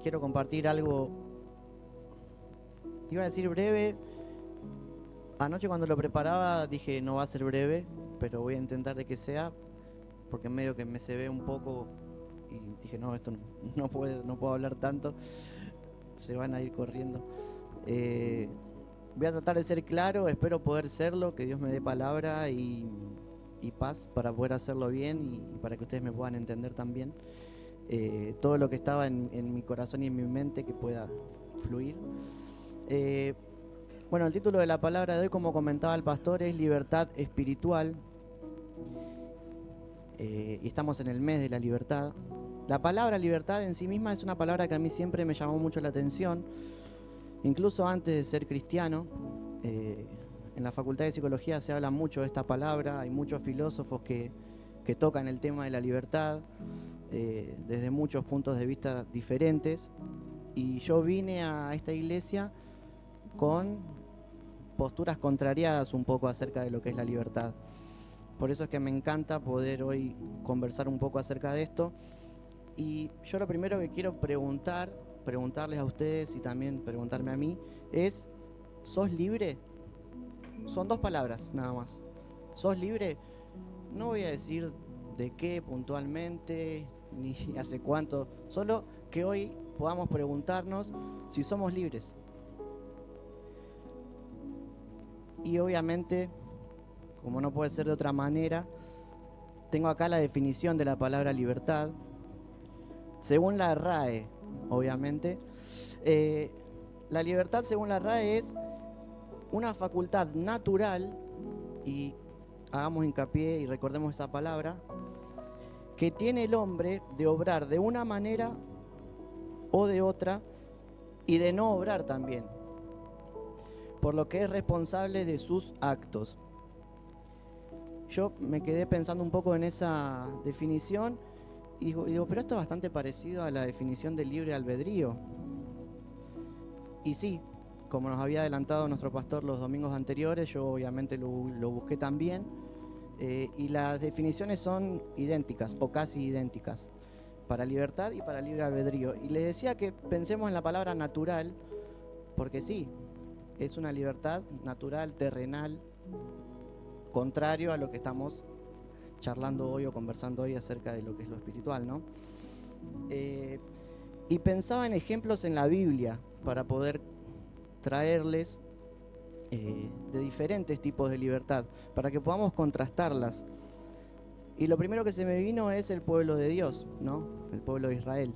quiero compartir algo, iba a decir breve. Anoche cuando lo preparaba dije no va a ser breve, pero voy a intentar de que sea, porque en medio que me se ve un poco y dije no, esto no puedo hablar tanto, se van a ir corriendo. Eh, Voy a tratar de ser claro, espero poder serlo, que Dios me dé palabra y paz para poder hacerlo bien y para que ustedes me puedan entender también. Todo lo que estaba en mi corazón y en mi mente que pueda fluir. Eh, bueno, el título de la palabra de hoy, como comentaba el pastor, es libertad espiritual. Y estamos en el mes de la libertad. La palabra libertad en sí misma es una palabra que a mí siempre me llamó mucho la atención, incluso antes de ser cristiano. En la Facultad de Psicología se habla mucho de esta palabra, hay muchos filósofos que tocan el tema de la libertad desde muchos puntos de vista diferentes. Y yo vine a esta iglesia con posturas contrariadas un poco acerca de lo que es la libertad. Por eso es que me encanta poder hoy conversar un poco acerca de esto. Y yo lo primero que quiero preguntarles a ustedes y también preguntarme a mí, es, ¿sos libre? Son dos palabras nada más. ¿Sos libre? No voy a decir de qué puntualmente, ni hace cuánto, solo que hoy podamos preguntarnos si somos libres. Y obviamente, como no puede ser de otra manera, tengo acá la definición de la palabra libertad. Según la RAE, obviamente, la libertad según la RAE es una facultad natural, y hagamos hincapié y recordemos esa palabra, que tiene el hombre de obrar de una manera o de otra y de no obrar también, por lo que es responsable de sus actos. Yo me quedé pensando un poco en esa definición y digo, pero esto es bastante parecido a la definición del libre albedrío. Y sí, como nos había adelantado nuestro pastor los domingos anteriores, yo obviamente lo busqué también, y las definiciones son idénticas o casi idénticas para libertad y para libre albedrío. Y les decía que pensemos en la palabra natural, porque sí, es una libertad natural, terrenal, contrario a lo que estamos charlando hoy o conversando hoy acerca de lo que es lo espiritual, ¿no? Y pensaba en ejemplos en la Biblia para poder traerles de diferentes tipos de libertad, para que podamos contrastarlas. Y lo primero que se me vino es el pueblo de Dios, ¿no? El pueblo de Israel.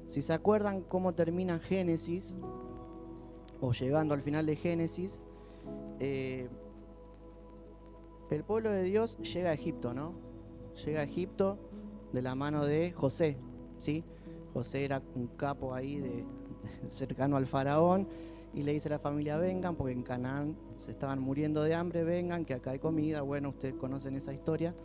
Si se acuerdan cómo termina Génesis, o llegando al final de Génesis, el pueblo de Dios llega a Egipto, ¿no? Llega a Egipto de la mano de José, ¿sí? José era un capo ahí cercano al faraón, y le dice a la familia, vengan, porque en Canaán se estaban muriendo de hambre, vengan, que acá hay comida. Bueno, ustedes conocen esa historia.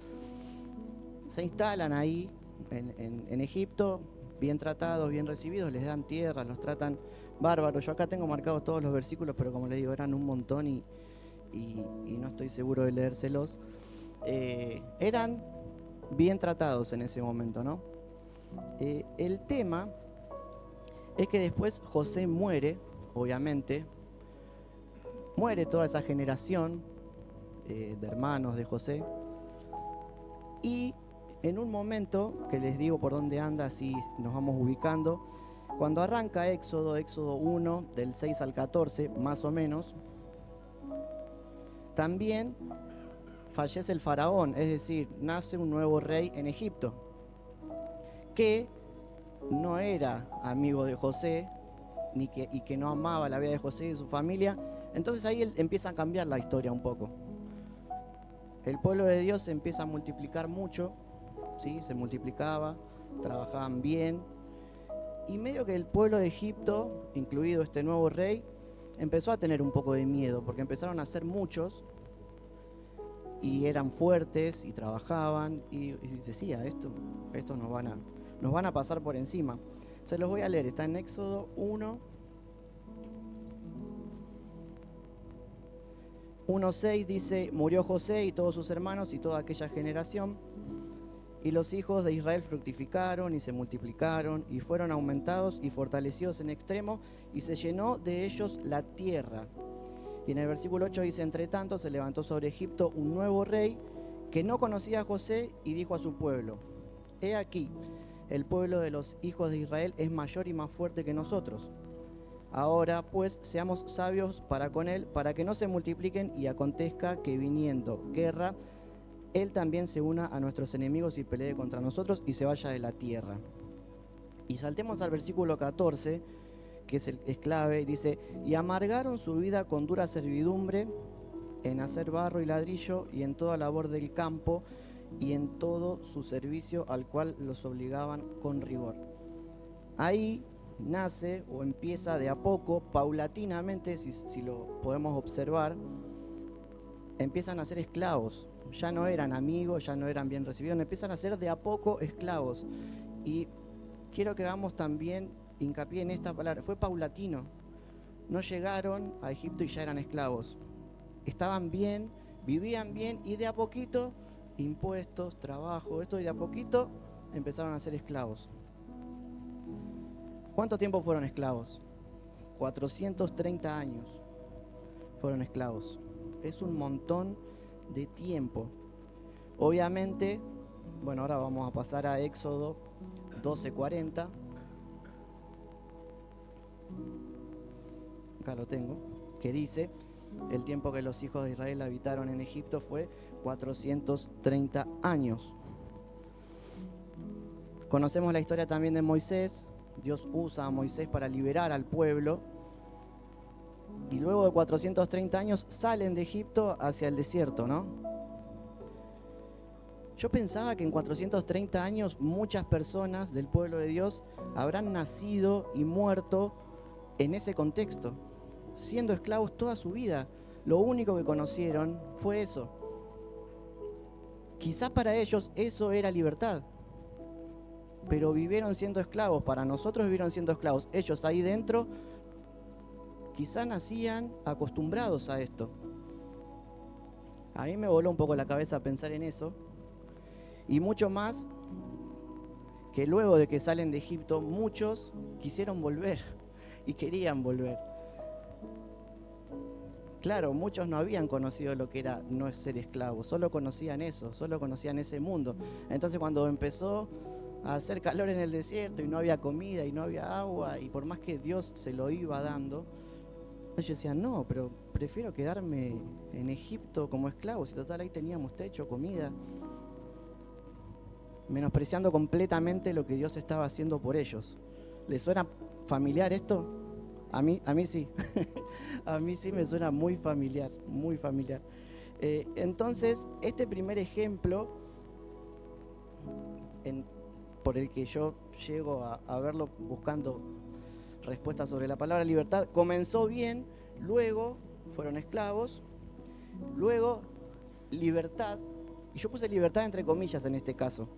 Se instalan ahí en Egipto, bien tratados, bien recibidos, les dan tierra, los tratan bárbaros. Yo acá tengo marcados todos los versículos, pero como les digo, eran un montón y no estoy seguro de leérselos. Eran bien tratados en ese momento, ¿no? El tema es que después José muere, obviamente, muere toda esa generación de hermanos de José, y en un momento, que les digo por dónde anda, así nos vamos ubicando, cuando arranca Éxodo 1, del 6 al 14, más o menos, también fallece el faraón, es decir, nace un nuevo rey en Egipto, que no era amigo de José, y que no amaba la vida de José y de su familia. Entonces ahí empieza a cambiar la historia un poco. El pueblo de Dios se empieza a multiplicar mucho, ¿sí? Se multiplicaba, trabajaban bien, y medio que el pueblo de Egipto, incluido este nuevo rey, empezó a tener un poco de miedo, porque empezaron a ser muchos, y eran fuertes, y trabajaban, y decía, estos nos van a pasar por encima. Se los voy a leer, está en Éxodo 1:6, dice, murió José y todos sus hermanos y toda aquella generación, Y los hijos de Israel fructificaron y se multiplicaron y fueron aumentados y fortalecidos en extremo y se llenó de ellos la tierra. Y en el versículo 8 dice: entre tanto se levantó sobre Egipto un nuevo rey que no conocía a José y dijo a su pueblo: he aquí, el pueblo de los hijos de Israel es mayor y más fuerte que nosotros. Ahora pues seamos sabios para con él, para que no se multipliquen y acontezca que viniendo guerra, él también se una a nuestros enemigos y pelee contra nosotros y se vaya de la tierra. Y saltemos al versículo 14, que es clave, dice: y amargaron su vida con dura servidumbre en hacer barro y ladrillo y en toda labor del campo y en todo su servicio al cual los obligaban con rigor. Ahí nace o empieza de a poco, paulatinamente, si lo podemos observar, empiezan a ser esclavos. Ya no eran amigos, ya no eran bien recibidos, empiezan a ser de a poco esclavos. Y quiero que hagamos también hincapié en esta palabra: fue paulatino. No llegaron a Egipto y ya eran esclavos. Estaban bien, vivían bien y de a poquito, impuestos, trabajo, esto, y de a poquito empezaron a ser esclavos. ¿Cuánto tiempo fueron esclavos? 430 años fueron esclavos. Es un montón de tiempo. Obviamente, bueno, ahora vamos a pasar a Éxodo 12:40. Acá lo tengo, que dice: el tiempo que los hijos de Israel habitaron en Egipto fue 430 años. Conocemos la historia también de Moisés. Dios usa a Moisés para liberar al pueblo. Y luego de 430 años salen de Egipto hacia el desierto, ¿no? Yo pensaba que en 430 años muchas personas del pueblo de Dios habrán nacido y muerto en ese contexto, siendo esclavos toda su vida. Lo único que conocieron fue eso. Quizás para ellos eso era libertad, pero vivieron siendo esclavos. Para nosotros vivieron siendo esclavos. Ellos ahí dentro quizás nacían acostumbrados a esto. A mí me voló un poco la cabeza pensar en eso. Y mucho más que luego de que salen de Egipto, muchos quisieron volver y querían volver. Claro, muchos no habían conocido lo que era no ser esclavos, solo conocían eso, solo conocían ese mundo. Entonces cuando empezó a hacer calor en el desierto y no había comida y no había agua, y por más que Dios se lo iba dando, ellos decían: no, pero prefiero quedarme en Egipto como esclavos, y total ahí teníamos techo, comida. Menospreciando completamente lo que Dios estaba haciendo por ellos. ¿Les suena familiar esto? A mí sí. A mí sí me suena muy familiar, muy familiar. Entonces, este primer ejemplo por el que yo llego a verlo buscando respuestas sobre la palabra libertad, comenzó bien, luego fueron esclavos, luego libertad, y yo puse libertad entre comillas en este caso,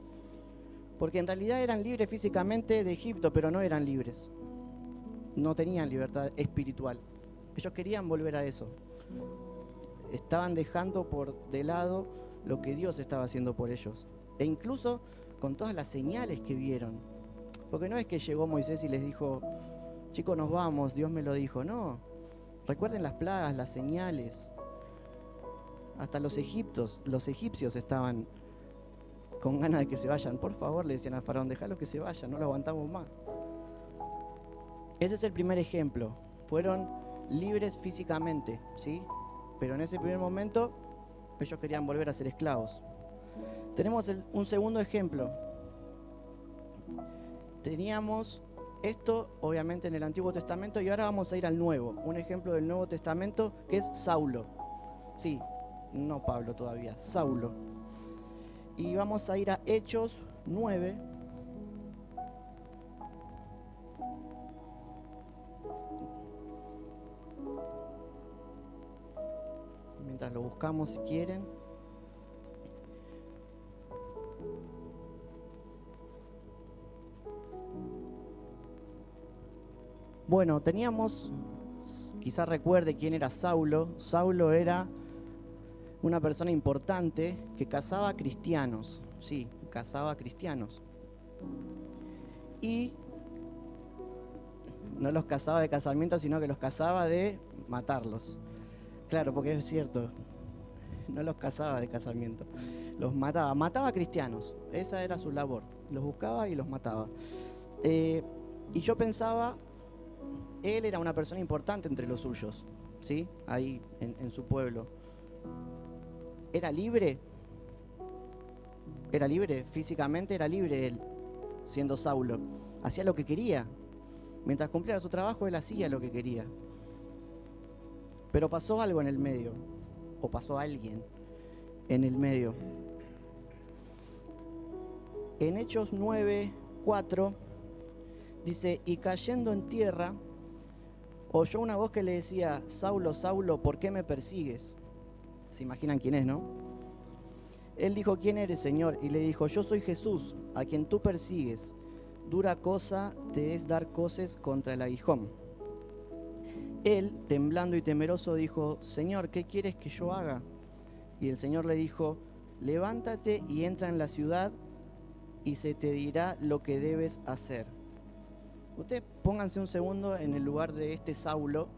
porque en realidad eran libres físicamente de Egipto, pero no eran libres. No tenían libertad espiritual. Ellos querían volver a eso. Estaban dejando por de lado lo que Dios estaba haciendo por ellos. E incluso con todas las señales que vieron. Porque no es que llegó Moisés y les dijo: chicos, nos vamos, Dios me lo dijo. No. Recuerden las plagas, las señales. Hasta los egipcios estaban con ganas de que se vayan. Por favor, le decían a Faraón: déjalo que se vaya, no lo aguantamos más. Ese es el primer ejemplo. Fueron libres físicamente, ¿sí? Pero en ese primer momento ellos querían volver a ser esclavos. Tenemos un segundo ejemplo. Teníamos esto, obviamente, en el Antiguo Testamento, y ahora vamos a ir al Nuevo. Un ejemplo del Nuevo Testamento que es Saulo. Sí, no Pablo todavía, Saulo. Y vamos a ir a Hechos 9. Mientras lo buscamos, si quieren. Bueno, teníamos, quizás recuerde quién era Saulo. Saulo era una persona importante que cazaba cristianos. Sí, cazaba cristianos. Y no los cazaba de casamiento, sino que los cazaba de matarlos. Claro, porque es cierto, no los cazaba de casamiento, los mataba, mataba a cristianos, esa era su labor, los buscaba y los mataba. Y yo pensaba, él era una persona importante entre los suyos, ¿sí? Ahí en su pueblo. ¿Era libre? Era libre, físicamente era libre él, siendo Saulo. Hacía lo que quería. Mientras cumplía su trabajo, él hacía lo que quería. Pero pasó algo en el medio, o pasó alguien en el medio. En Hechos 9:4 dice, y cayendo en tierra, oyó una voz que le decía, Saulo, Saulo, ¿por qué me persigues? ¿Se imaginan quién es, no? Él dijo, ¿quién eres, Señor? Y le dijo, yo soy Jesús, a quien tú persigues. Dura cosa te es dar coces contra el aguijón. Él, temblando y temeroso, dijo, Señor, ¿qué quieres que yo haga? Y el Señor le dijo, levántate y entra en la ciudad y se te dirá lo que debes hacer. Ustedes pónganse un segundo en el lugar de este Saulo,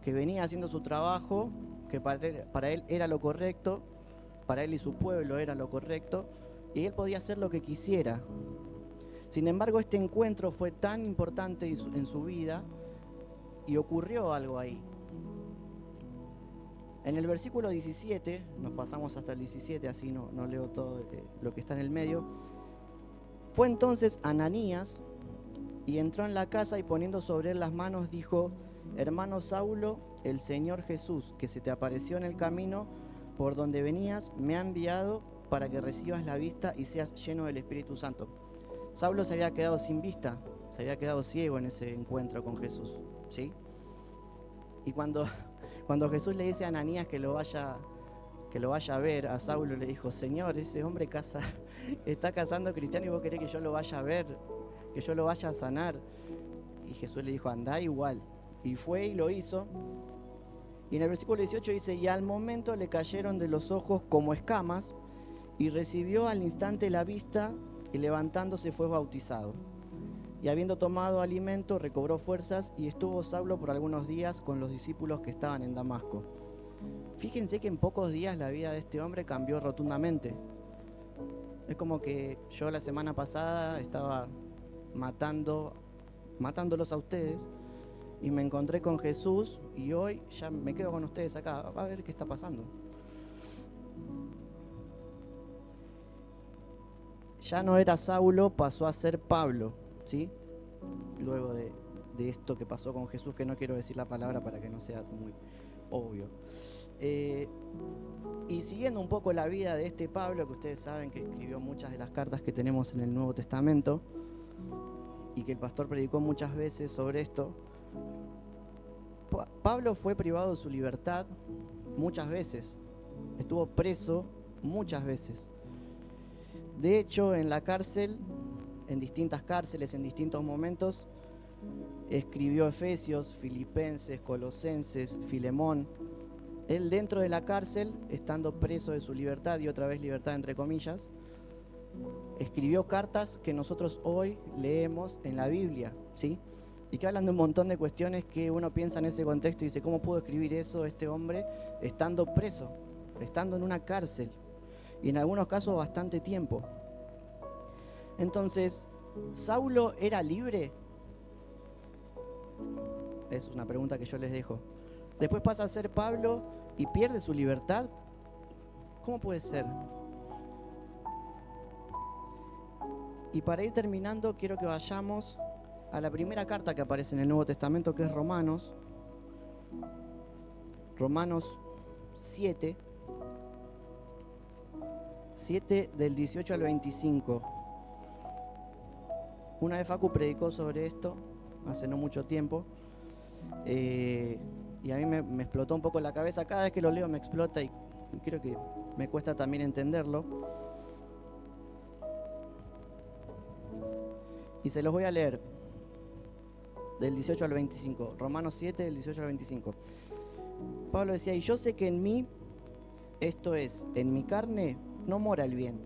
que venía haciendo su trabajo, que para él era lo correcto, para él y su pueblo era lo correcto, y él podía hacer lo que quisiera. Sin embargo, este encuentro fue tan importante en su vida, y ocurrió algo ahí. En el versículo 17, nos pasamos hasta el 17, así no leo todo lo que está en el medio. Fue entonces Ananías, y entró en la casa y poniendo sobre él las manos dijo, hermano Saulo, el Señor Jesús, que se te apareció en el camino por donde venías, me ha enviado para que recibas la vista y seas lleno del Espíritu Santo. Saulo se había quedado sin vista, se había quedado ciego en ese encuentro con Jesús, ¿sí? Y cuando Jesús le dice a Ananías que lo vaya a ver, a Saulo le dijo, Señor, ese hombre está cazando cristianos y vos querés que yo lo vaya a ver, que yo lo vaya a sanar. Y Jesús le dijo, andá igual. Y fue y lo hizo. Y en el versículo 18 dice, y al momento le cayeron de los ojos como escamas, y recibió al instante la vista, y levantándose fue bautizado. Y habiendo tomado alimento, recobró fuerzas, y estuvo Saulo por algunos días con los discípulos que estaban en Damasco. Fíjense que en pocos días la vida de este hombre cambió rotundamente. Es como que yo la semana pasada estaba matándolos a ustedes, y me encontré con Jesús, y hoy ya me quedo con ustedes acá, va a ver qué está pasando. Ya no era Saulo, pasó a ser Pablo, ¿sí? Luego de esto que pasó con Jesús, que no quiero decir la palabra para que no sea muy obvio. Y siguiendo un poco la vida de este Pablo, que ustedes saben que escribió muchas de las cartas que tenemos en el Nuevo Testamento, y que el pastor predicó muchas veces sobre esto, Pablo fue privado de su libertad muchas veces, estuvo preso muchas veces. De hecho, en la cárcel, en distintas cárceles, en distintos momentos, escribió Efesios, Filipenses, Colosenses, Filemón. Él dentro de la cárcel, estando preso de su libertad, y otra vez libertad entre comillas, escribió cartas que nosotros hoy leemos en la Biblia, ¿sí? Y que hablan de un montón de cuestiones que uno piensa en ese contexto y dice, ¿cómo pudo escribir eso este hombre estando preso, estando en una cárcel? Y en algunos casos bastante tiempo. Entonces, ¿Saulo era libre? Es una pregunta que yo les dejo. Después pasa a ser Pablo y pierde su libertad. ¿Cómo puede ser? Y para ir terminando, quiero que vayamos a la primera carta que aparece en el Nuevo Testamento, que es Romanos. Romanos 7 del 18 al 25. Una vez Facu predicó sobre esto, hace no mucho tiempo, y a mí me explotó un poco la cabeza. Cada vez que lo leo me explota y creo que me cuesta también entenderlo. Y se los voy a leer del 18 al 25. Romanos 7, del 18 al 25. Pablo decía, y yo sé que en mí, esto es, en mi carne, no mora el bien.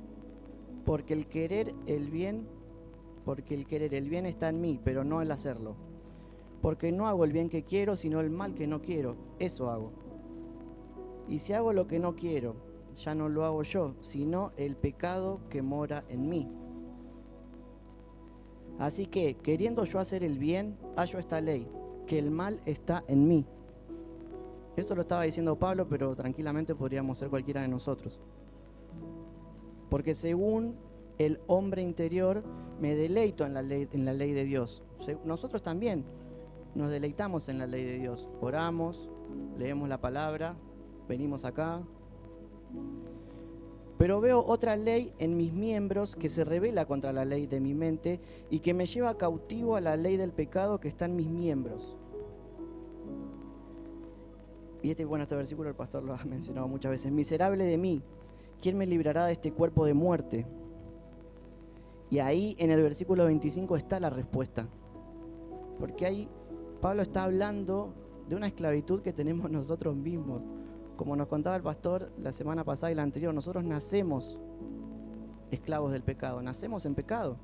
porque el querer el bien está en mí, pero no el hacerlo. Porque no hago el bien que quiero, sino el mal que no quiero, eso hago. Y si hago lo que no quiero, ya no lo hago yo, sino el pecado que mora en mí. Así que, queriendo yo hacer el bien, hallo esta ley, que el mal está en mí. Eso lo estaba diciendo Pablo, pero tranquilamente podríamos ser cualquiera de nosotros. Porque según el hombre interior, me deleito en la ley de Dios. Nosotros también nos deleitamos en la ley de Dios. Oramos, leemos la palabra, venimos acá. Pero veo otra ley en mis miembros que se rebela contra la ley de mi mente y que me lleva cautivo a la ley del pecado que está en mis miembros. Y este versículo el pastor lo ha mencionado muchas veces. Miserable de mí, ¿quién me librará de este cuerpo de muerte? Y ahí en el versículo 25 está la respuesta. Porque ahí Pablo está hablando de una esclavitud que tenemos nosotros mismos. Como nos contaba el pastor la semana pasada y la anterior, nosotros nacemos esclavos del pecado, nacemos en pecado.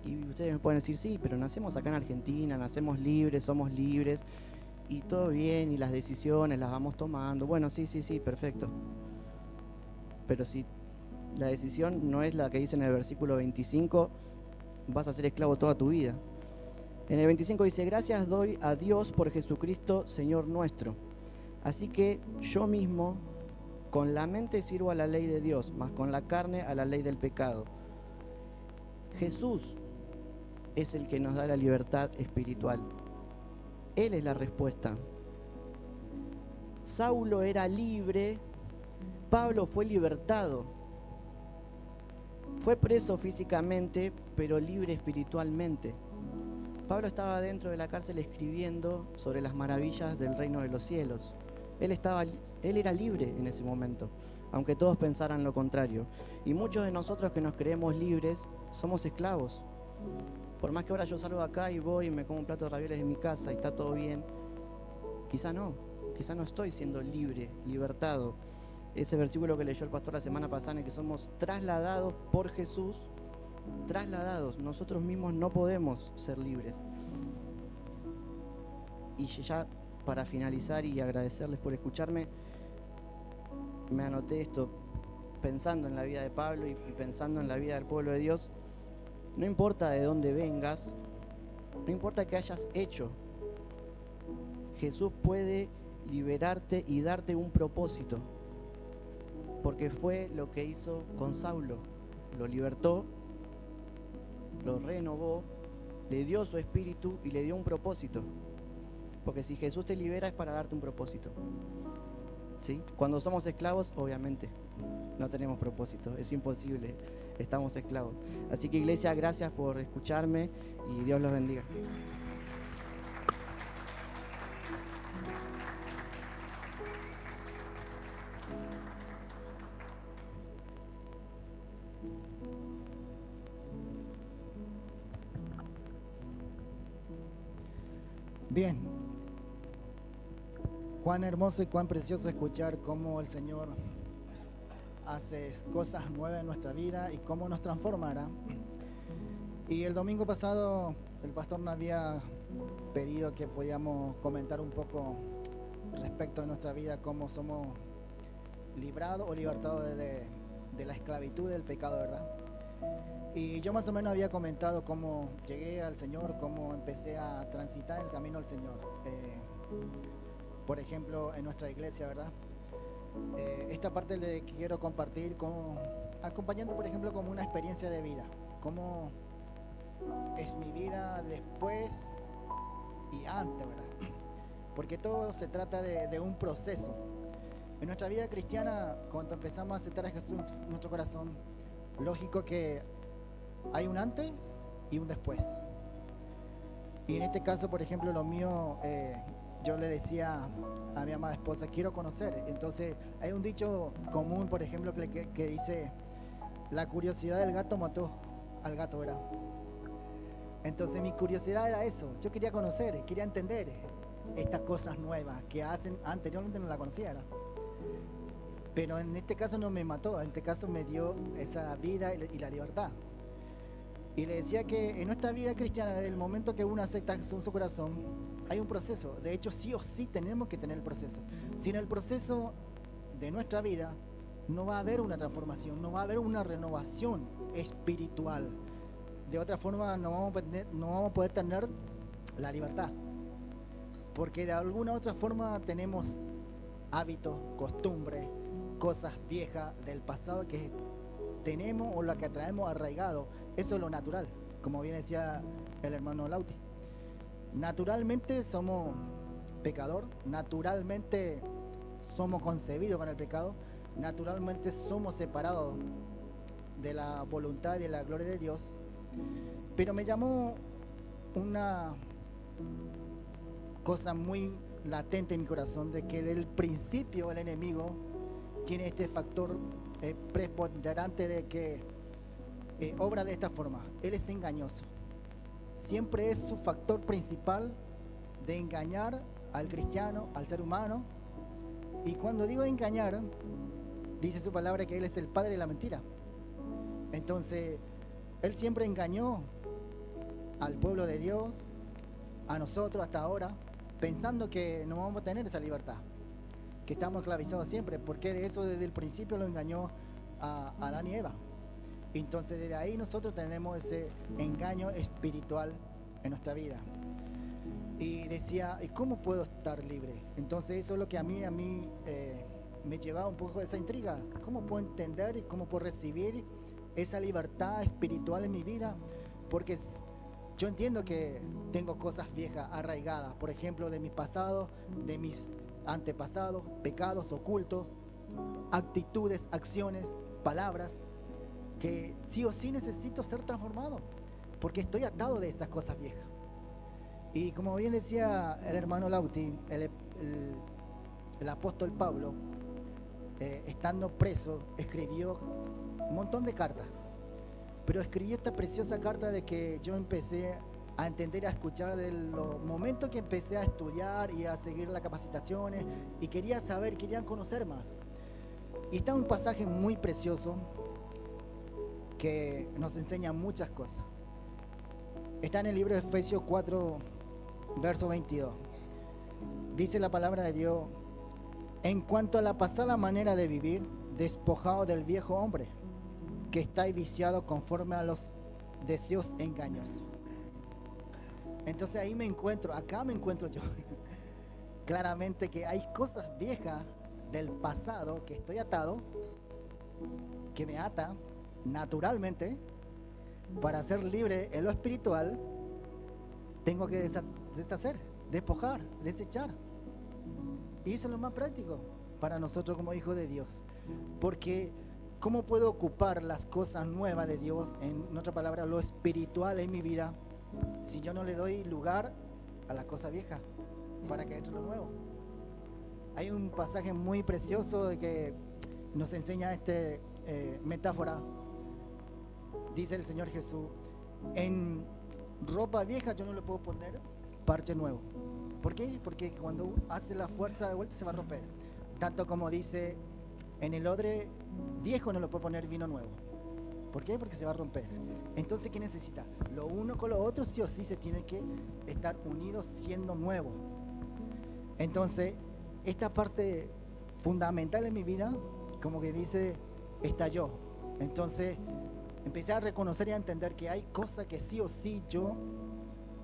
Y ustedes me pueden decir, sí, pero nacemos acá en Argentina, nacemos libres, somos libres, y todo bien, y las decisiones las vamos tomando. Bueno, sí, perfecto. Pero si la decisión no es la que dice en el versículo 25, vas a ser esclavo toda tu vida. En el 25 dice, gracias doy a Dios por Jesucristo, Señor nuestro. Así que yo mismo, con la mente sirvo a la ley de Dios, mas con la carne a la ley del pecado. Jesús es el que nos da la libertad espiritual. Él es la respuesta. Saulo era libre, Pablo fue libertado. Fue preso físicamente, pero libre espiritualmente. Pablo estaba dentro de la cárcel escribiendo sobre las maravillas del reino de los cielos. Él era libre en ese momento, aunque todos pensaran lo contrario. Y muchos de nosotros que nos creemos libres somos esclavos. Por más que ahora yo salgo acá y voy y me como un plato de ravioles en mi casa y está todo bien, quizá no estoy siendo libre, libertado. Ese versículo que leyó el pastor la semana pasada, en que somos trasladados por Jesús, nosotros mismos no podemos ser libres. Y ya para finalizar y agradecerles por escucharme, me anoté esto, pensando en la vida de Pablo y pensando en la vida del pueblo de Dios. No importa de dónde vengas, no importa qué hayas hecho, Jesús puede liberarte y darte un propósito, porque fue lo que hizo con Saulo. Lo libertó, lo renovó, le dio su espíritu y le dio un propósito. Porque si Jesús te libera es para darte un propósito. ¿Sí? Cuando somos esclavos, obviamente, no tenemos propósito, es imposible, estamos esclavos. Así que, iglesia, gracias por escucharme y Dios los bendiga. Bien, cuán hermoso y cuán precioso escuchar cómo el Señor hace cosas nuevas en nuestra vida y cómo nos transformará. Y el domingo pasado el pastor nos había pedido que podíamos comentar un poco respecto de nuestra vida, cómo somos librados o libertados de la esclavitud del pecado, ¿verdad? Y yo más o menos había comentado cómo llegué al Señor, cómo empecé a transitar el camino al Señor. Por ejemplo, en nuestra iglesia, ¿verdad? Esta parte le quiero compartir acompañando, por ejemplo, como una experiencia de vida. Cómo es mi vida después y antes, ¿verdad? Porque todo se trata de un proceso. En nuestra vida cristiana, cuando empezamos a aceptar a Jesús en nuestro corazón, lógico que hay un antes y un después. Y en este caso, por ejemplo, lo mío, yo le decía a mi amada esposa, quiero conocer. Entonces, hay un dicho común, por ejemplo, que dice, la curiosidad del gato mató al gato, ¿verdad? Entonces, mi curiosidad era eso. Yo quería conocer, quería entender estas cosas nuevas que hacen, anteriormente no la conocía, ¿verdad? Pero en este caso no me mató, en este caso me dio esa vida y la libertad. Y le decía que en nuestra vida cristiana, desde el momento que uno acepta a Jesús en su corazón, hay un proceso. De hecho, sí o sí tenemos que tener el proceso. Sin el proceso de nuestra vida, no va a haber una transformación, no va a haber una renovación espiritual. De otra forma, no vamos a poder tener la libertad. Porque de alguna otra forma tenemos hábitos, costumbres, cosas viejas del pasado que tenemos o la que traemos arraigado. Eso es lo natural, como bien decía el hermano Lauti. Naturalmente somos pecador, naturalmente somos concebidos con el pecado, naturalmente somos separados de la voluntad y de la gloria de Dios. Pero me llamó una cosa muy latente en mi corazón, de que del principio el enemigo tiene este factor preponderante de que obra de esta forma. Él es engañoso. Siempre es su factor principal de engañar al cristiano, al ser humano. Y cuando digo engañar, dice su palabra que Él es el padre de la mentira. Entonces, Él siempre engañó al pueblo de Dios, a nosotros hasta ahora, pensando que no vamos a tener esa libertad, que estamos esclavizados siempre, porque de eso desde el principio lo engañó a Adán y Eva. Entonces desde ahí nosotros tenemos ese engaño espiritual en nuestra vida. Y decía, ¿y cómo puedo estar libre? Entonces eso es lo que a mí me llevaba un poco a esa intriga. ¿Cómo puedo entender y cómo puedo recibir esa libertad espiritual en mi vida? Porque yo entiendo que tengo cosas viejas arraigadas, por ejemplo, de mis pasados, de mis antepasados, pecados ocultos, actitudes, acciones, palabras, que sí o sí necesito ser transformado, porque estoy atado de esas cosas viejas. Y como bien decía el hermano Lauti, el apóstol Pablo, estando preso, escribió un montón de cartas, pero escribió esta preciosa carta de que yo empecé a entender, a escuchar de los momentos que empecé a estudiar y a seguir las capacitaciones y quería saber, quería conocer más. Y está un pasaje muy precioso que nos enseña muchas cosas. Está en el libro de Efesios 4, verso 22. Dice la palabra de Dios: en cuanto a la pasada manera de vivir, despojado del viejo hombre, que está viciado conforme a los deseos engañosos. Entonces ahí me encuentro, acá me encuentro yo. Claramente que hay cosas viejas del pasado que estoy atado, que me ata naturalmente. Para ser libre en lo espiritual, tengo que deshacer, despojar, desechar. Y eso es lo más práctico para nosotros como hijos de Dios. Porque ¿cómo puedo ocupar las cosas nuevas de Dios, en otra palabra, lo espiritual en mi vida, si yo no le doy lugar a la cosa vieja para que entre lo nuevo? Hay un pasaje muy precioso de que nos enseña esta metáfora. Dice el Señor Jesús: en ropa vieja yo no le puedo poner parche nuevo. ¿Por qué? Porque cuando hace la fuerza de vuelta se va a romper. Tanto como dice, en el odre viejo no le puedo poner vino nuevo. ¿Por qué? Porque se va a romper. Entonces, ¿qué necesita? Lo uno con lo otro sí o sí se tiene que estar unidos siendo nuevo. Entonces, esta parte fundamental en mi vida, como que dice, estalló. Entonces, empecé a reconocer y a entender que hay cosas que sí o sí yo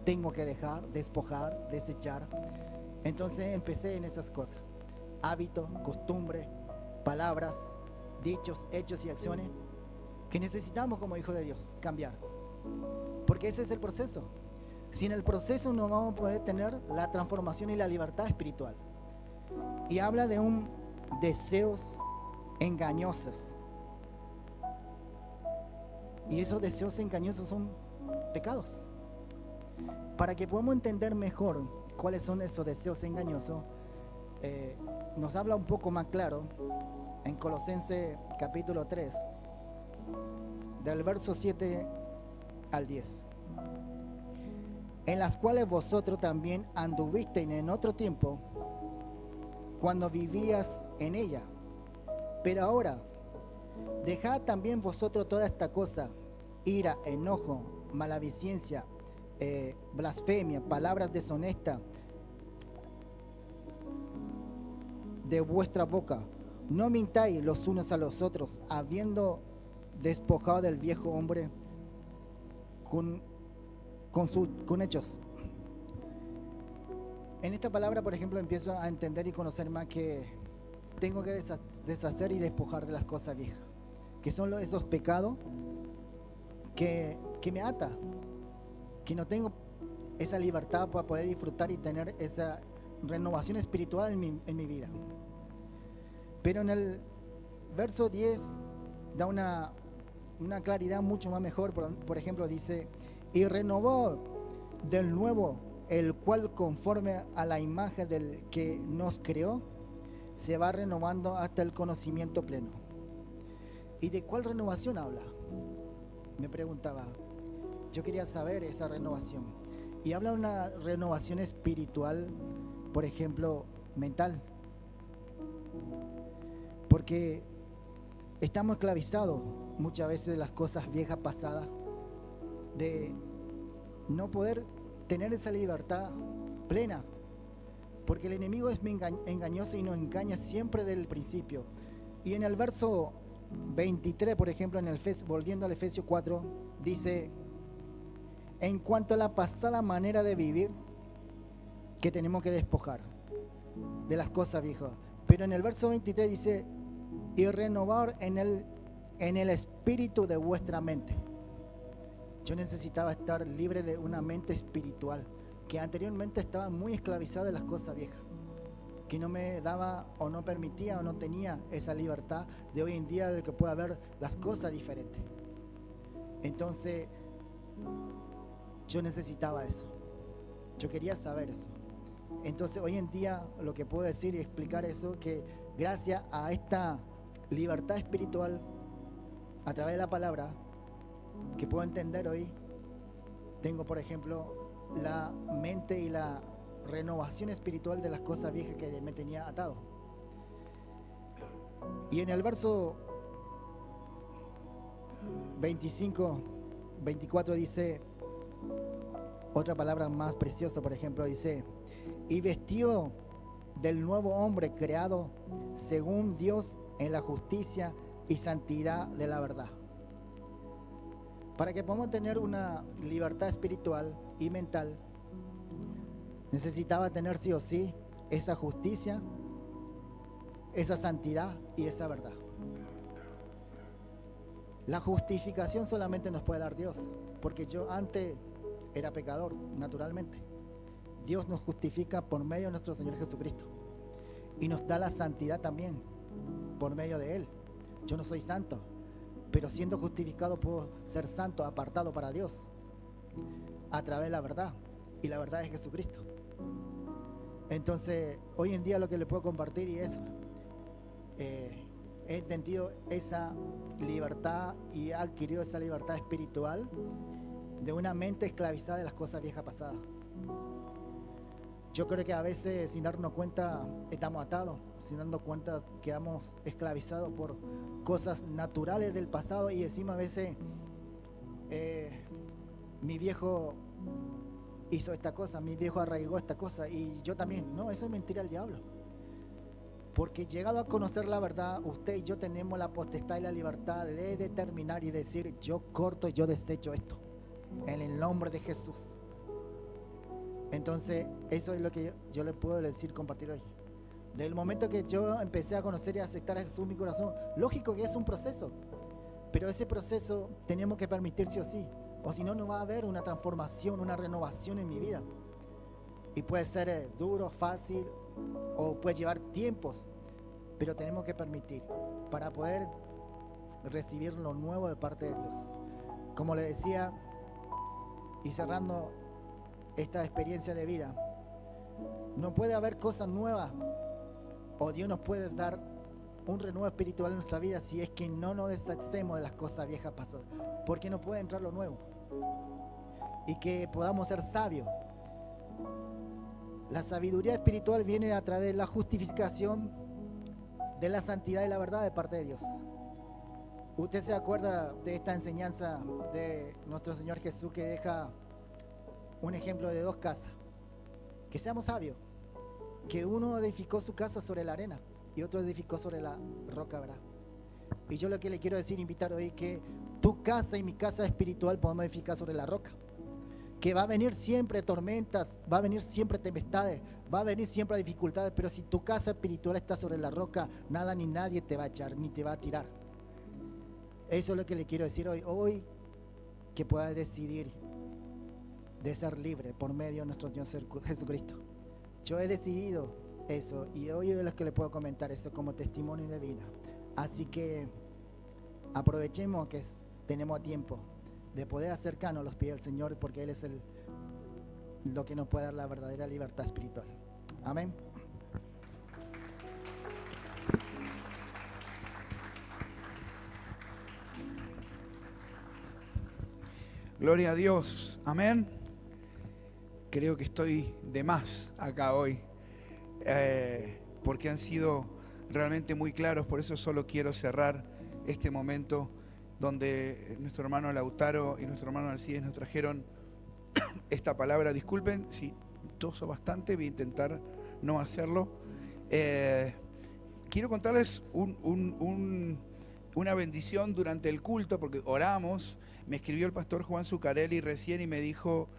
tengo que dejar, despojar, desechar. Entonces empecé en esas cosas: hábitos, costumbres, palabras, dichos, hechos y acciones que necesitamos como hijos de Dios cambiar. Porque ese es el proceso. Sin el proceso no vamos a poder tener la transformación y la libertad espiritual. Y habla de un deseos engañosos. Y esos deseos engañosos son pecados. Para que podamos entender mejor cuáles son esos deseos engañosos, nos habla un poco más claro en Colosenses capítulo 3, del verso 7 al 10. En las cuales vosotros también anduvisteis en otro tiempo, cuando vivías en ella, Pero ahora, dejad también vosotros toda esta cosa, ira, enojo, maledicencia, blasfemia, palabras deshonestas de vuestra boca. No mintáis los unos a los otros, habiendo despojado del viejo hombre con hechos. En esta palabra, por ejemplo, empiezo a entender y conocer más que tengo que deshacer y despojar de las cosas viejas, que son esos pecados que me ata, que no tengo esa libertad para poder disfrutar y tener esa renovación espiritual en mi vida. Pero en el verso 10 da una claridad mucho más mejor. Por ejemplo, dice: y renovó del nuevo, el cual conforme a la imagen del que nos creó, se va renovando hasta el conocimiento pleno. ¿Y de cuál renovación habla? Me preguntaba. Yo quería saber esa renovación. Y habla de una renovación espiritual, por ejemplo, mental. Porque estamos esclavizados muchas veces de las cosas viejas pasadas, de no poder tener esa libertad plena, porque el enemigo es engañoso y nos engaña siempre desde el principio. Y en el verso 23, por ejemplo, volviendo al Efesios 4, dice: en cuanto a la pasada manera de vivir, que tenemos que despojar de las cosas viejas. Pero en el verso 23 dice: y renovar en el espíritu de vuestra mente. Yo necesitaba estar libre de una mente espiritual que anteriormente estaba muy esclavizada de las cosas viejas, que no me daba o no permitía o no tenía esa libertad de hoy en día, de que pueda ver las cosas diferentes. Entonces yo necesitaba eso, yo quería saber eso. Entonces hoy en día lo que puedo decir y explicar eso, que gracias a esta libertad espiritual a través de la palabra que puedo entender hoy, tengo, por ejemplo, la mente y la renovación espiritual de las cosas viejas que me tenía atado. Y en el verso 25, 24 dice otra palabra más preciosa, por ejemplo, dice: y vestido del nuevo hombre creado según Dios en la justicia y santidad de la verdad. Para que podamos tener una libertad espiritual y mental, necesitaba tener sí o sí esa justicia, esa santidad y esa verdad. La justificación solamente nos puede dar Dios, porque yo antes era pecador, naturalmente. Dios nos justifica por medio de nuestro Señor Jesucristo y nos da la santidad también por medio de Él. Yo no soy santo, pero siendo justificado puedo ser santo, apartado para Dios a través de la verdad, y la verdad es Jesucristo. Entonces hoy en día lo que le puedo compartir y eso, he entendido esa libertad y he adquirido esa libertad espiritual de una mente esclavizada de las cosas viejas pasadas. Yo creo que a veces, sin darnos cuenta, estamos atados, sin darnos cuenta quedamos esclavizados por cosas naturales del pasado, y decimos a veces, mi viejo hizo esta cosa, mi viejo arraigó esta cosa, y yo también. No, eso es mentira del diablo. Porque llegado a conocer la verdad, usted y yo tenemos la potestad y la libertad de determinar y decir: yo corto, yo desecho esto, en el nombre de Jesús. Entonces, eso es lo que yo le puedo decir, compartir hoy. Desde el momento que yo empecé a conocer y a aceptar a Jesús en mi corazón, lógico que es un proceso, pero ese proceso tenemos que permitir sí o sí, o si no, no va a haber una transformación, una renovación en mi vida. Y puede ser duro, fácil, o puede llevar tiempos, pero tenemos que permitir para poder recibir lo nuevo de parte de Dios. Como le decía, y cerrando esta experiencia de vida, no puede haber cosas nuevas, o Dios nos puede dar un renuevo espiritual en nuestra vida si es que no nos deshacemos de las cosas viejas pasadas, porque no puede entrar lo nuevo, y que podamos ser sabios. La sabiduría espiritual viene a través de la justificación de la santidad y la verdad de parte de Dios. ¿Usted se acuerda de esta enseñanza de nuestro Señor Jesús que deja un ejemplo de 2 casas? Que seamos sabios, que uno edificó su casa sobre la arena y otro edificó sobre la roca, ¿verdad? Y yo lo que le quiero decir, invitar hoy, que tu casa y mi casa espiritual podemos edificar sobre la roca. Que va a venir siempre tormentas, va a venir siempre tempestades, va a venir siempre dificultades, pero si tu casa espiritual está sobre la roca, nada ni nadie te va a echar, ni te va a tirar. Eso es lo que le quiero decir hoy. Hoy que puedas decidir de ser libre por medio de nuestro Señor Jesucristo. Yo he decidido eso y hoy es lo que le puedo comentar eso como testimonio de vida. Así que aprovechemos que tenemos tiempo de poder acercarnos a los pies del Señor, porque Él es lo que nos puede dar la verdadera libertad espiritual. Amén. Gloria a Dios, amén. Creo que estoy de más acá hoy, porque han sido realmente muy claros. Por eso solo quiero cerrar este momento donde nuestro hermano Lautaro y nuestro hermano Alcides nos trajeron esta palabra. Disculpen si toso bastante, voy a intentar no hacerlo. Quiero contarles una bendición durante el culto, porque oramos. Me escribió el pastor Juan Zucarelli recién y me dijo: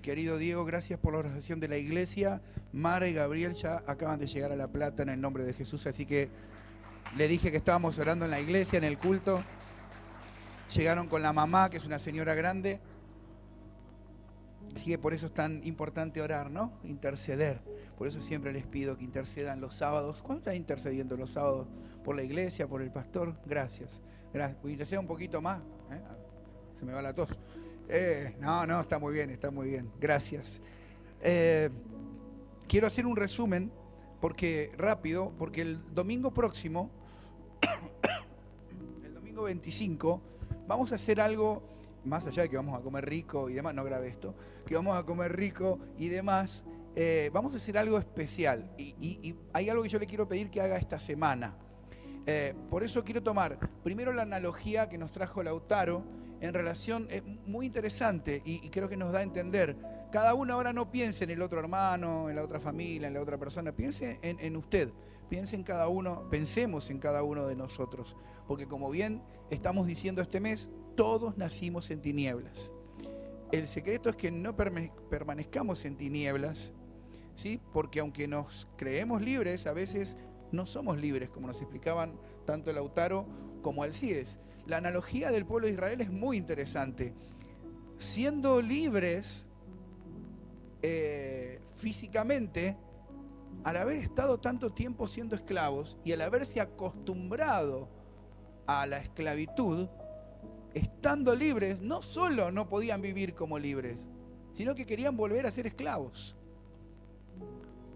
querido Diego, gracias por la oración de la iglesia. Mara y Gabriel ya acaban de llegar a La Plata en el nombre de Jesús. Así que le dije que estábamos orando en la iglesia, en el culto. Llegaron con la mamá, que es una señora grande. Así que por eso es tan importante orar, ¿no? Interceder. Por eso siempre les pido que intercedan los sábados. ¿Cuándo están intercediendo los sábados? ¿Por la iglesia, por el pastor? Gracias. Gracias. Interceda un poquito más. Se me va la tos. No, está muy bien. Gracias. Quiero hacer un resumen, porque el domingo próximo, el domingo 25, vamos a hacer algo, más allá de que vamos a comer rico y demás, no grabé esto, que vamos a comer rico y demás, vamos a hacer algo especial. Y hay algo que yo le quiero pedir que haga esta semana. Por eso quiero tomar primero la analogía que nos trajo Lautaro en relación, muy interesante y creo que nos da a entender. Cada uno ahora no piense en el otro hermano, en la otra familia, en la otra persona, piense en usted, piense en cada uno, pensemos en cada uno de nosotros, porque como bien estamos diciendo este mes, todos nacimos en tinieblas. El secreto es que no permanezcamos en tinieblas, ¿sí? Porque aunque nos creemos libres, a veces no somos libres, como nos explicaban tanto Lautaro como Alcides. La analogía del pueblo de Israel es muy interesante. Siendo libres físicamente, al haber estado tanto tiempo siendo esclavos y al haberse acostumbrado a la esclavitud, estando libres, no solo no podían vivir como libres, sino que querían volver a ser esclavos.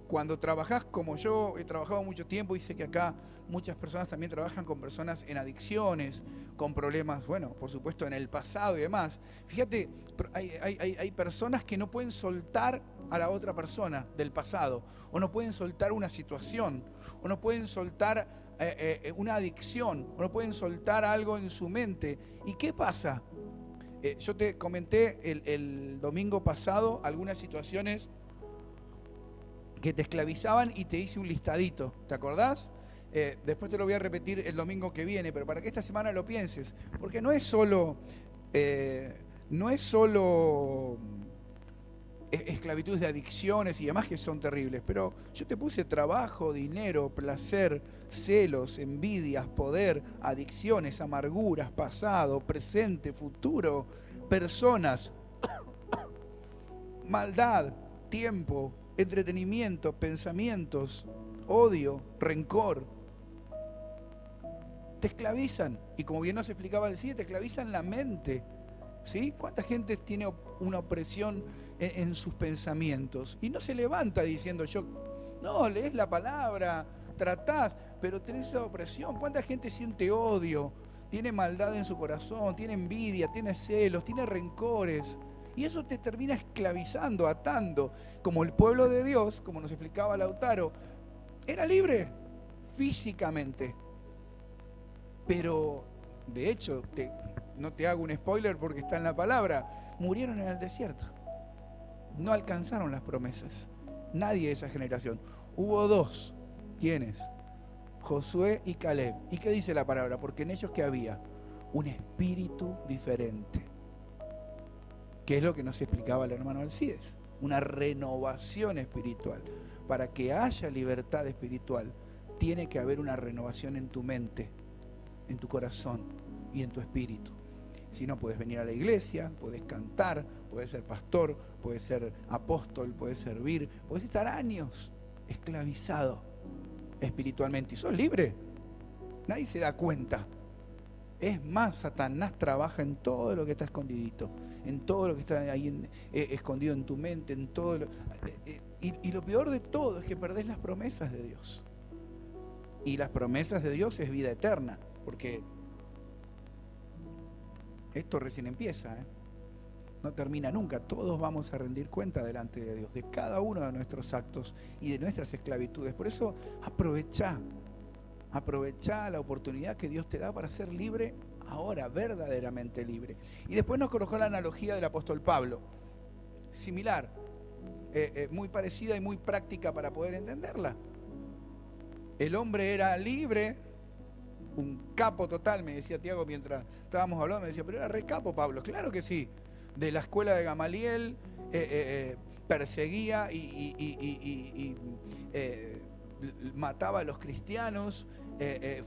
Cuando trabajás como yo, he trabajado mucho tiempo y sé que acá muchas personas también trabajan con personas en adicciones, con problemas, bueno, por supuesto en el pasado y demás. Fíjate, hay personas que no pueden soltar a la otra persona del pasado, o no pueden soltar una situación, o no pueden soltar una adicción, o no pueden soltar algo en su mente. ¿Y qué pasa? Yo te comenté el domingo pasado algunas situaciones que te esclavizaban y te hice un listadito, ¿te acordás? Después te lo voy a repetir el domingo que viene, pero para que esta semana lo pienses, porque no es solo esclavitud de adicciones y demás que son terribles, pero yo te puse trabajo, dinero, placer, celos, envidias, poder, adicciones, amarguras, pasado, presente, futuro, personas, maldad, tiempo, entretenimiento, pensamientos, odio, rencor. Te esclavizan, y como bien nos explicaba el CIE, te esclavizan la mente, ¿sí? ¿Cuánta gente tiene una opresión en sus pensamientos? Y no se levanta diciendo no, lees la palabra, tratás, pero tenés esa opresión. ¿Cuánta gente siente odio, tiene maldad en su corazón, tiene envidia, tiene celos, tiene rencores? Y eso te termina esclavizando, atando. Como el pueblo de Dios, como nos explicaba Lautaro, era libre físicamente. Pero, de hecho, no te hago un spoiler porque está en la palabra, murieron en el desierto. No alcanzaron las promesas. Nadie de esa generación. Hubo dos. ¿Quiénes? Josué y Caleb. ¿Y qué dice la palabra? Porque en ellos, ¿qué había? Un espíritu diferente. ¿Qué es lo que nos explicaba el hermano Alcides? Una renovación espiritual. Para que haya libertad espiritual, tiene que haber una renovación en tu mente, en tu corazón y en tu espíritu. Si no, puedes venir a la iglesia, puedes cantar, puedes ser pastor, puedes ser apóstol, puedes servir, puedes estar años esclavizado espiritualmente y sos libre. Nadie se da cuenta. Es más, Satanás trabaja en todo lo que está escondidito, en todo lo que está ahí escondido en tu mente, en todo y lo peor de todo es que perdés las promesas de Dios. Y las promesas de Dios es vida eterna, porque esto recién empieza, no termina nunca. Todos vamos a rendir cuenta delante de Dios de cada uno de nuestros actos y de nuestras esclavitudes. Por eso aprovechá la oportunidad que Dios te da para ser libre ahora, verdaderamente libre. Y después nos colocó la analogía del apóstol Pablo, similar, muy parecida y muy práctica para poder entenderla. El hombre era libre, un capo total, me decía Tiago mientras estábamos hablando, me decía, pero era re capo Pablo. Claro que sí, de la escuela de Gamaliel, perseguía y mataba a los cristianos.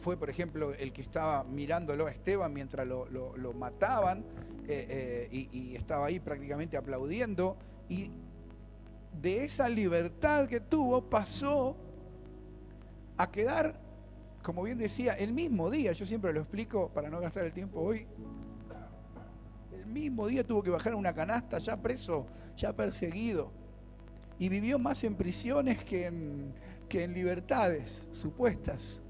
Fue, por ejemplo, el que estaba mirándolo a Esteban mientras lo mataban, y estaba ahí prácticamente aplaudiendo. Y de esa libertad que tuvo pasó a quedar, como bien decía, el mismo día, yo siempre lo explico para no gastar el tiempo hoy, el mismo día tuvo que bajar a una canasta, ya preso, ya perseguido, y vivió más en prisiones que en libertades supuestas.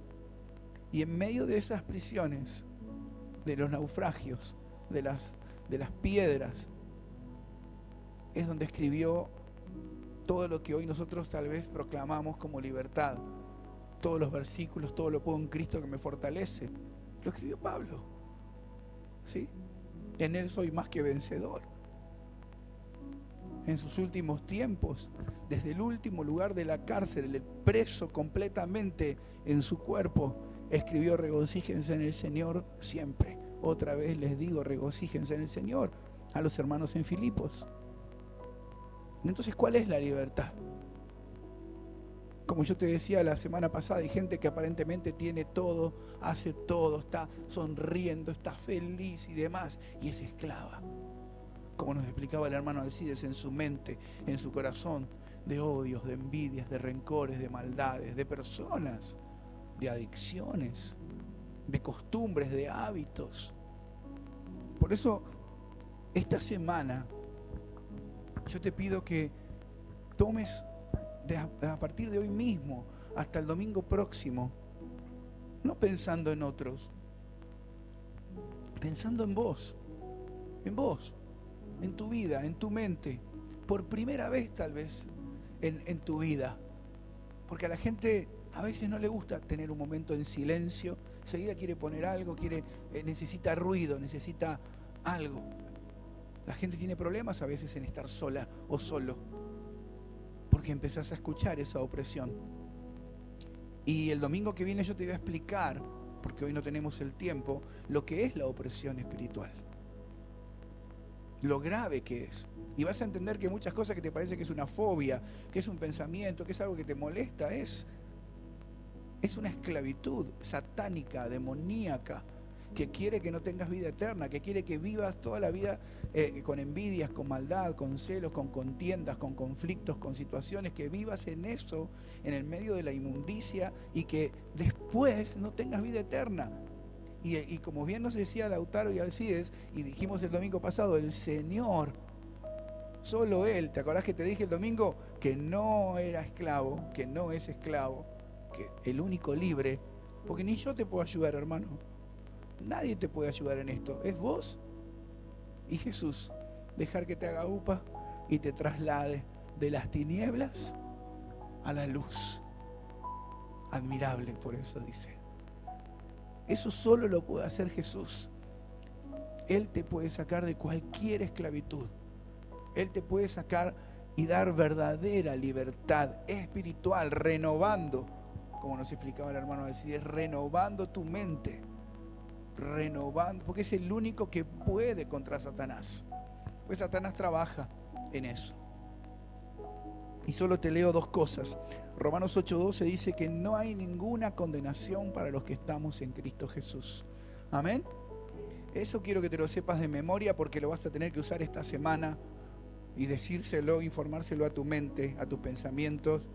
Y en medio de esas prisiones, de los naufragios, de las piedras, es donde escribió todo lo que hoy nosotros tal vez proclamamos como libertad. Todos los versículos, todo lo puedo en Cristo que me fortalece. Lo escribió Pablo. ¿Sí? En él soy más que vencedor. En sus últimos tiempos, desde el último lugar de la cárcel, el preso completamente en su cuerpo, escribió: regocíjense en el Señor siempre. Otra vez les digo, regocíjense en el Señor, a los hermanos en Filipos. Entonces, ¿cuál es la libertad? Como yo te decía la semana pasada, hay gente que aparentemente tiene todo, hace todo, está sonriendo, está feliz y demás, y es esclava. Como nos explicaba el hermano Alcides, en su mente, en su corazón, de odios, de envidias, de rencores, de maldades, de personas, de adicciones, de costumbres, de hábitos. Por eso, esta semana, yo te pido que tomes a partir de hoy mismo hasta el domingo próximo, no pensando en otros, pensando en vos, en tu vida, en tu mente, por primera vez tal vez en tu vida, porque a la gente a veces no le gusta tener un momento en silencio, enseguida quiere poner algo, necesita ruido, necesita algo. La gente tiene problemas a veces en estar sola o solo, porque empezás a escuchar esa opresión. Y el domingo que viene yo te voy a explicar, porque hoy no tenemos el tiempo, lo que es la opresión espiritual, lo grave que es. Y vas a entender que muchas cosas que te parece que es una fobia, que es un pensamiento, que es algo que te molesta, es una esclavitud satánica, demoníaca, que quiere que no tengas vida eterna, que quiere que vivas toda la vida con envidias, con maldad, con celos, con contiendas, con conflictos, con situaciones, que vivas en eso, en el medio de la inmundicia, y que después no tengas vida eterna. Y como bien nos decía Lautaro y Alcides, y dijimos el domingo pasado, el Señor, solo Él, ¿te acordás que te dije el domingo que no era esclavo, que no es esclavo, que el único libre? Porque ni yo te puedo ayudar, hermano. Nadie te puede ayudar en esto, es vos y Jesús. Dejar que te haga upa y te traslade de las tinieblas a la luz, admirable, por eso dice. Eso solo lo puede hacer Jesús. Él te puede sacar de cualquier esclavitud. Él te puede sacar y dar verdadera libertad espiritual, renovando, como nos explicaba el hermano Alcides, renovando tu mente, renovando, porque es el único que puede contra Satanás. Pues Satanás trabaja en eso. Y solo te leo dos cosas. Romanos 8:12 dice que no hay ninguna condenación para los que estamos en Cristo Jesús. Amén. Eso quiero que te lo sepas de memoria, porque lo vas a tener que usar esta semana y decírselo, informárselo a tu mente, a tus pensamientos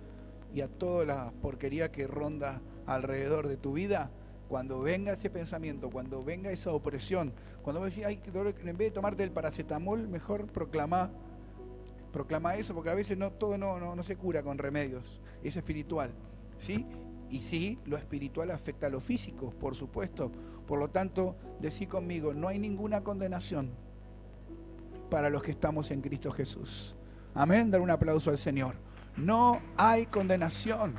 y a toda la porquería que ronda alrededor de tu vida. Cuando venga ese pensamiento, cuando venga esa opresión, cuando vos decís, ay, en vez de tomarte el paracetamol, mejor proclama eso, porque a veces todo no se cura con remedios, es espiritual, ¿sí? Y sí, lo espiritual afecta a lo físico, por supuesto. Por lo tanto, decí conmigo, no hay ninguna condenación para los que estamos en Cristo Jesús. Amén, dar un aplauso al Señor. No hay condenación.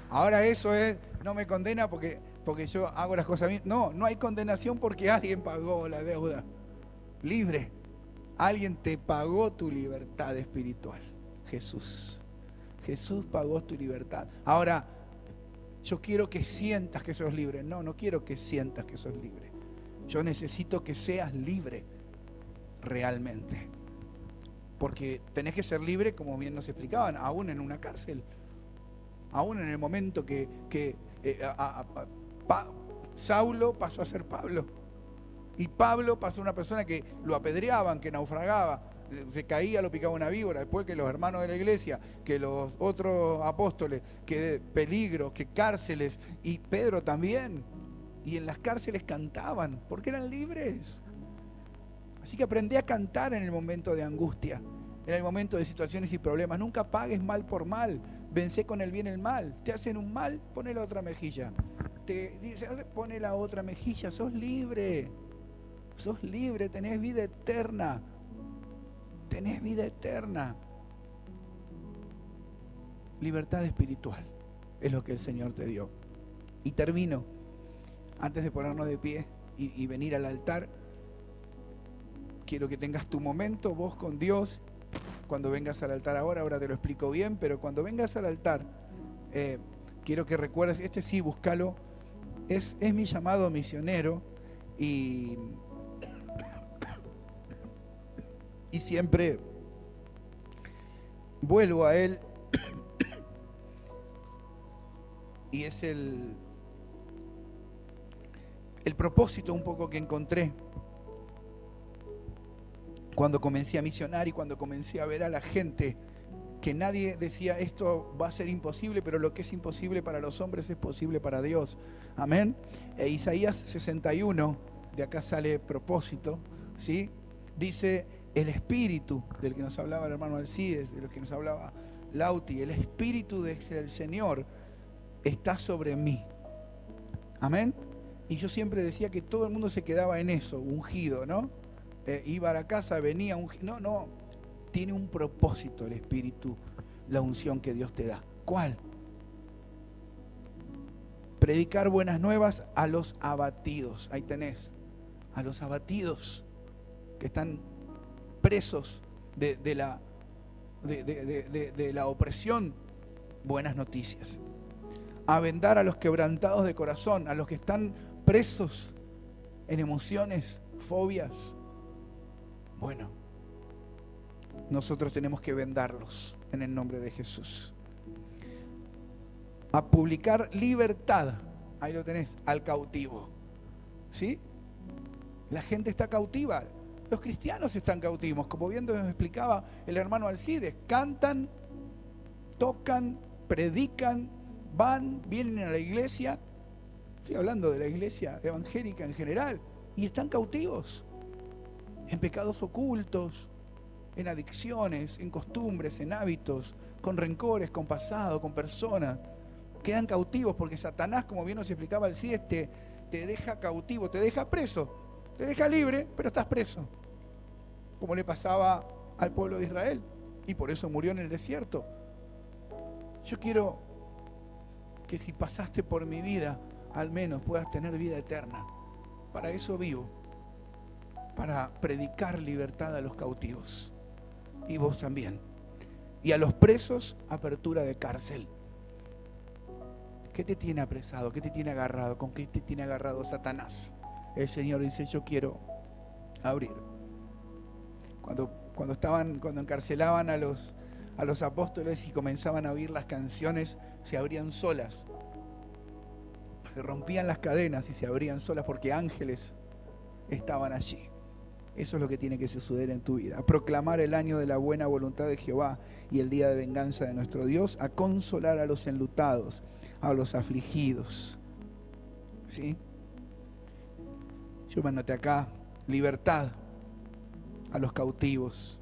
Ahora eso es, no me condena porque yo hago las cosas bien. No hay condenación porque alguien pagó la deuda. Libre. Alguien te pagó tu libertad espiritual. Jesús. Jesús pagó tu libertad. Ahora, yo quiero que sientas que sos libre. No quiero que sientas que sos libre. Yo necesito que seas libre realmente. Porque tenés que ser libre, como bien nos explicaban, aún en una cárcel. Aún en el momento que Saulo pasó a ser Pablo. Y Pablo pasó a una persona que lo apedreaban, que naufragaba, se caía, lo picaba una víbora. Después que los hermanos de la iglesia, que los otros apóstoles, que peligros, que cárceles, y Pedro también. Y en las cárceles cantaban, porque eran libres. Así que aprendí a cantar en el momento de angustia, en el momento de situaciones y problemas. Nunca pagues mal por mal. Vencé con el bien el mal. Te hacen un mal, pone la otra mejilla. Te dice, pone la otra mejilla. Sos libre. Sos libre, tenés vida eterna. Tenés vida eterna. Libertad espiritual es lo que el Señor te dio. Y termino, antes de ponernos de pie y venir al altar, quiero que tengas tu momento, vos con Dios. Cuando vengas al altar ahora te lo explico bien, pero cuando vengas al altar, quiero que recuerdes, sí, búscalo, es mi llamado misionero, y siempre vuelvo a él, y es el propósito un poco que encontré cuando comencé a misionar y cuando comencé a ver a la gente, que nadie decía esto va a ser imposible, pero lo que es imposible para los hombres es posible para Dios. Amén. Isaías 61, de acá sale propósito, ¿sí? Dice, el espíritu del que nos hablaba el hermano Alcides, de lo que nos hablaba Lauti, el espíritu del Señor está sobre mí. Amén. Y yo siempre decía que todo el mundo se quedaba en eso, ungido, ¿no? Iba a la casa, venía ungido. No, tiene un propósito el espíritu, la unción que Dios te da. ¿Cuál? Predicar buenas nuevas a los abatidos. Ahí tenés, a los abatidos que están presos de la opresión. Buenas noticias. A vendar a los quebrantados de corazón, a los que están presos en emociones, fobias. Bueno, nosotros tenemos que vendarlos en el nombre de Jesús. A publicar libertad, ahí lo tenés, al cautivo. ¿Sí? La gente está cautiva, los cristianos están cautivos, como bien nos explicaba el hermano Alcides. Cantan, tocan, predican, vienen a la iglesia, estoy hablando de la iglesia evangélica en general, y están cautivos en pecados ocultos, en adicciones, en costumbres, en hábitos, con rencores, con pasado, con personas. Quedan cautivos porque Satanás, como bien nos explicaba el CIES, te deja cautivo, te deja preso, te deja libre, pero estás preso, como le pasaba al pueblo de Israel, y por eso murió en el desierto. Yo quiero que si pasaste por mi vida, al menos puedas tener vida eterna. Para eso vivo, para predicar libertad a los cautivos, y vos también, y a los presos, apertura de cárcel. ¿Qué te tiene apresado? ¿Qué te tiene agarrado? ¿Con qué te tiene agarrado Satanás? El Señor dice, yo quiero abrir. Cuando encarcelaban a los apóstoles y comenzaban a oír las canciones, se abrían solas. Se rompían las cadenas y se abrían solas porque ángeles estaban allí. Eso es lo que tiene que suceder en tu vida. A proclamar el año de la buena voluntad de Jehová y el día de venganza de nuestro Dios, a consolar a los enlutados, a los afligidos. ¿Sí? Yo me anoté acá, libertad a los cautivos,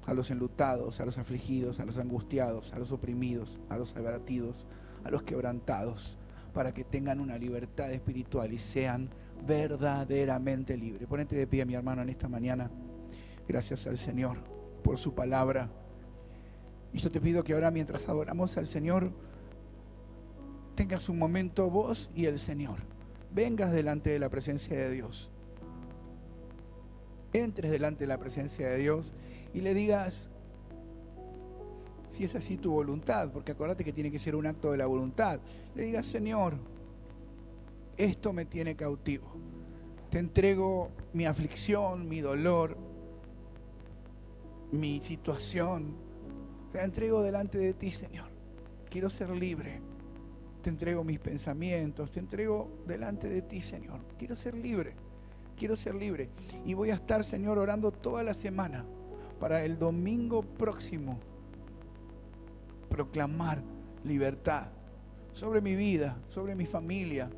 a los enlutados, a los afligidos, a los angustiados, a los oprimidos, a los abatidos, a los quebrantados, para que tengan una libertad espiritual y sean verdaderamente libres. Ponete de pie, mi hermano, en esta mañana. Gracias al Señor por su palabra. Y yo te pido que ahora, mientras adoramos al Señor, tengas un momento vos y el Señor. Vengas delante de la presencia de Dios. Entres delante de la presencia de Dios y le digas, si es así tu voluntad, porque acuérdate que tiene que ser un acto de la voluntad. Le digas, Señor, esto me tiene cautivo. Te entrego mi aflicción, mi dolor, mi situación. Te la entrego delante de ti, Señor. Quiero ser libre. Te entrego mis pensamientos, te entrego delante de ti, Señor. Quiero ser libre. Quiero ser libre. Y voy a estar, Señor, orando toda la semana para el domingo próximo proclamar libertad sobre mi vida, sobre mi familia,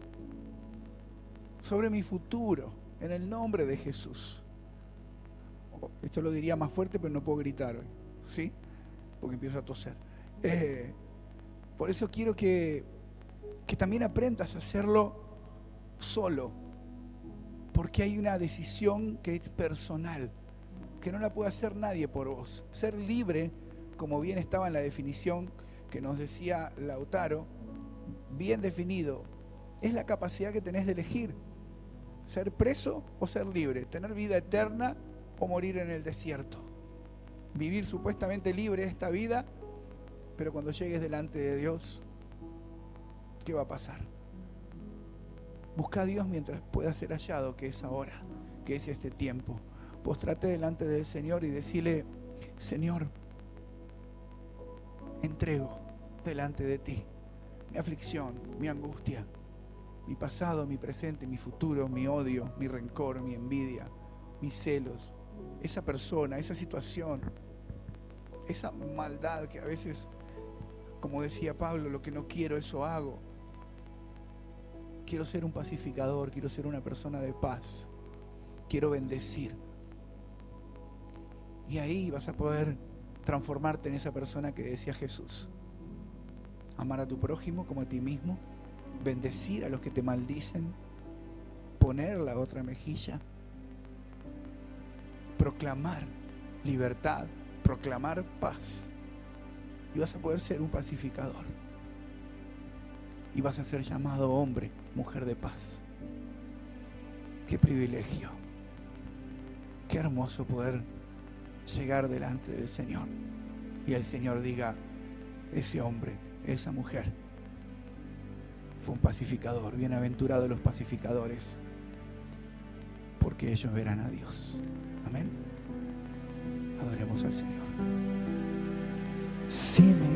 sobre mi futuro, en el nombre de Jesús. Esto lo diría más fuerte, pero no puedo gritar hoy, ¿sí? Porque empiezo a toser. Por eso quiero que también aprendas a hacerlo solo, porque hay una decisión que es personal, que no la puede hacer nadie por vos. Ser libre, como bien estaba en la definición que nos decía Lautaro, bien definido, es la capacidad que tenés de elegir, ser preso o ser libre, tener vida eterna o morir en el desierto, vivir supuestamente libre esta vida, pero cuando llegues delante de Dios, ¿qué va a pasar? Busca a Dios mientras pueda ser hallado, que es ahora, que es este tiempo. Postrate delante del Señor y decirle, Señor, entrego delante de ti mi aflicción, mi angustia, mi pasado, mi presente, mi futuro, mi odio, mi rencor, mi envidia, mis celos, esa persona, esa situación, esa maldad que a veces, como decía Pablo, lo que no quiero, eso hago. Quiero ser un pacificador, quiero ser una persona de paz, quiero bendecir. Y ahí vas a poder transformarte en esa persona que decía Jesús. Amar a tu prójimo como a ti mismo, bendecir a los que te maldicen, poner la otra mejilla, proclamar libertad, proclamar paz. Y vas a poder ser un pacificador. Y vas a ser llamado hombre, mujer de paz. Qué privilegio. Qué hermoso poder llegar delante del Señor y el Señor diga, ese hombre, esa mujer fue un pacificador. Bienaventurados los pacificadores, porque ellos verán a Dios. Amén. Adoremos al Señor. Si me